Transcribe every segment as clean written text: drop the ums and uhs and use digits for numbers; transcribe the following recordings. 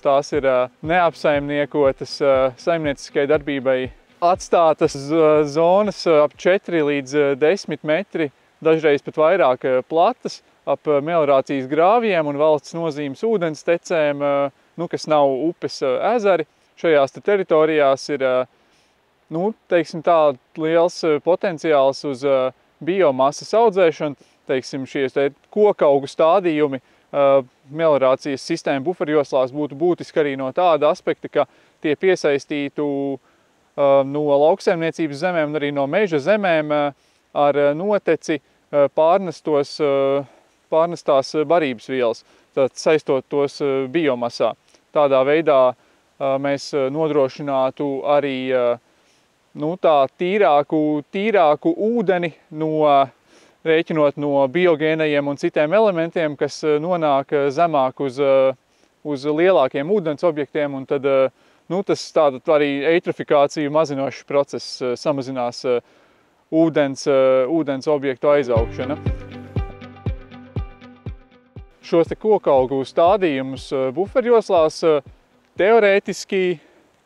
tās ir neapsaimniekotas saimnieciskai darbībai atstātas zonas ap 4 līdz 10 metri, dažreiz pat vairāk platas, ap meliorācijas grāvjiem un valsts nozīmes ūdenstecēm, kas nav upes ezeri. Šajās teritorijās ir, teiksim tā, liels potenciāls uz biomasas audzēšanu. Teiksim, šies kokaugu stādījumi meliorācijas sistēma buferjoslās būtu būtiski arī no tāda aspekta, ka tie piesaistītu no lauksaimniecības zemēm un arī no meža zemēm ar noteci pārnestās barības vielas, tad saistot tos biomasā. Tādā veidā mēs nodrošinātu arī tīrāku ūdeni, rēķinot no biogēnajiem un citiem elementiem, kas nonāk zemāk uz lielākiem ūdens objektiem, un tad tas tāda arī eitrofikāciju mazinošs process, samazinās ūdens objektu aizaugšana. Šos kokaugu stādījumus buferjoslās teorētiski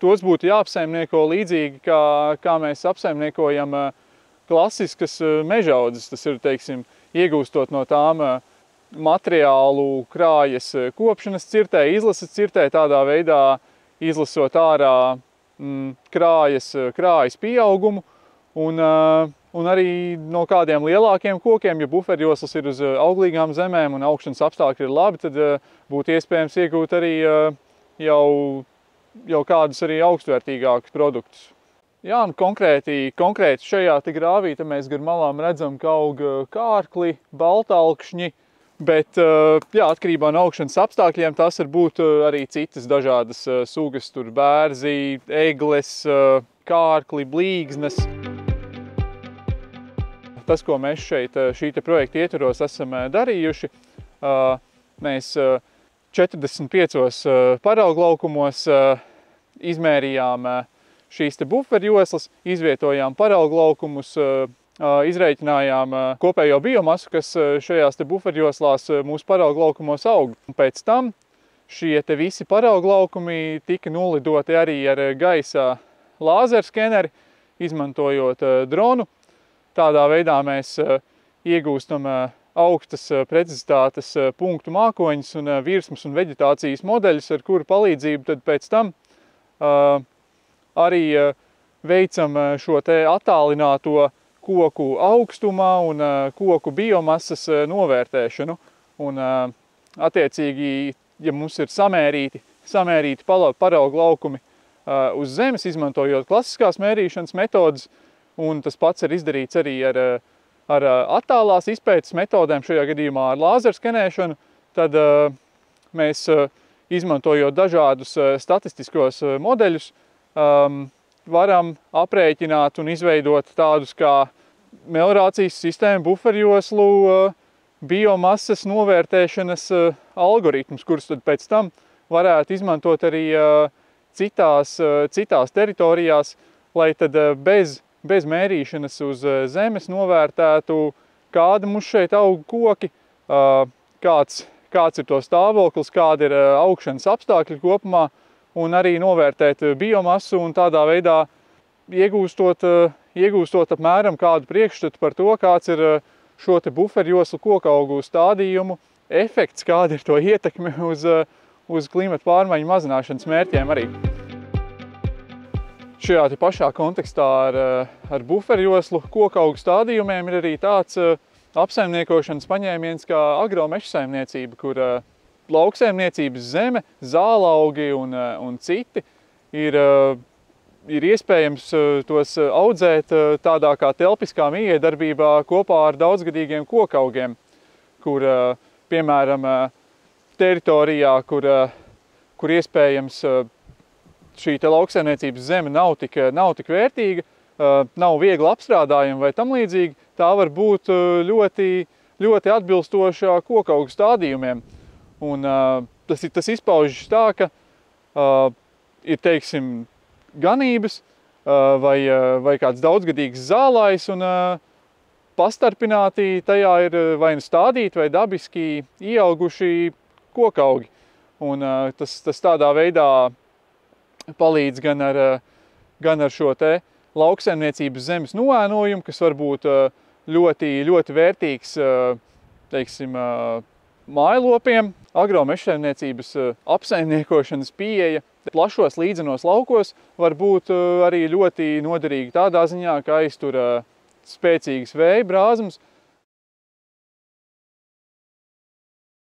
tos būtu jāapsaimnieko līdzīgi, kā mēs apsaimniekojam klasiskas mežaudzes. Tas ir, teiksim, iegūstot no tām materiālu krājas kopšanas cirtē, izlases cirtē, tādā veidā izlasot ārā krājas pieaugumu un arī no kādiem lielākiem kokiem, ja buferjoslas ir uz auglīgām zemēm un augšanas apstākļi ir labi, tad būtu iespējams iegūt arī jau kādus arī augstvērtīgākus produktus. Jā, konkrēti šajā grāvī mēs gar malām redzam, ka aug kārkli, baltalkšņi, bet atkarībā no augšanas apstākļiem tas var būt arī citas dažādas sugas, tur bērzi, egles, kārkli, blīgznes. Tas, ko mēs šeit šī projekta ietvaros esam darījuši, mēs 45 parauglaukumos izmērījām šīs buferjoslas, izvietojām parauglaukumus, izreikinājām kopējo biomasu, kas šajās buferjoslās mūsu parauglaukumos aug. Pēc tam šie visi parauglaukumi tika nolidoti arī ar gaisa lāzerskeneri, izmantojot dronu. Tādā veidā mēs iegūstam augstas precizitātes punktu mākoņus un virsmas un veģetācijas modeļus, ar kuru palīdzību tad pēc tam arī veicam šo attālināto koku augstumā un koku biomasas novērtēšanu. Un attiecīgi, ja mums ir samērīti parauglaukumi uz zemes, izmantojot klasiskās mērīšanas metodas, un tas pats ir izdarīts arī ar attālās izpētes metodēm, šajā gadījumā ar lāzerskenēšanu, tad mēs, izmantojot dažādus statistiskos modeļus, varam aprēķināt un izveidot tādus kā meliorācijas sistēmu buferjoslu biomasas novērtēšanas algoritmus, kurus tad pēc tam varētu izmantot arī citās teritorijās, lai tad bez mērīšanas uz zemes novērtētu, kāda mums šeit aug koki, kāds ir to stāvoklis, kāda ir augšanas apstākļi kopumā, un arī novērtēt biomasu un tādā veidā iegūstot apmēram kādu priekšstatu par to, kāds ir šo buferjoslu kokaugu stādījumu efekts, kāda ir to ietekme uz klimata pārmaiņu mazināšanas mērķiem arī. Šajā pašā kontekstā ar buferjoslu kokaugu stādījumiem ir arī tāds apsaimniekošanas paņēmiens kā agromežsaimniecība, kur lauksaimniecības zeme, zālaugi un citi ir iespējams tos audzēt tādā kā telpiskā mijiedarbībā kopā ar daudzgadīgiem kokaugiem, kur, piemēram, teritorijā, kur iespējams šī lauksaimniecības zeme nav tik vērtīga, nav viegli apstrādājama vai tam līdzīgi, tā var būt ļoti atbilstoša kokaugu stādījumiem. Un tas izpaužas tā, ka ir, teiksim, ganības vai kāds daudzgadīgs zālājs, un pastarpināti tajā ir vai nu stādīti vai dabiski ieauguši kokaugi. Un tas tādā veidā palīdz gan ar šo te lauksaimniecības zemes noēnojumu, kas var būt ļoti, ļoti vērtīgs, teiksim, mājlopiem. Agromežsaimniecības apsaimniekošanas pieeja plašos līdzenos laukos var būt arī ļoti noderīga tādā ziņā, ka aiztur spēcīgas vēja brāzmas,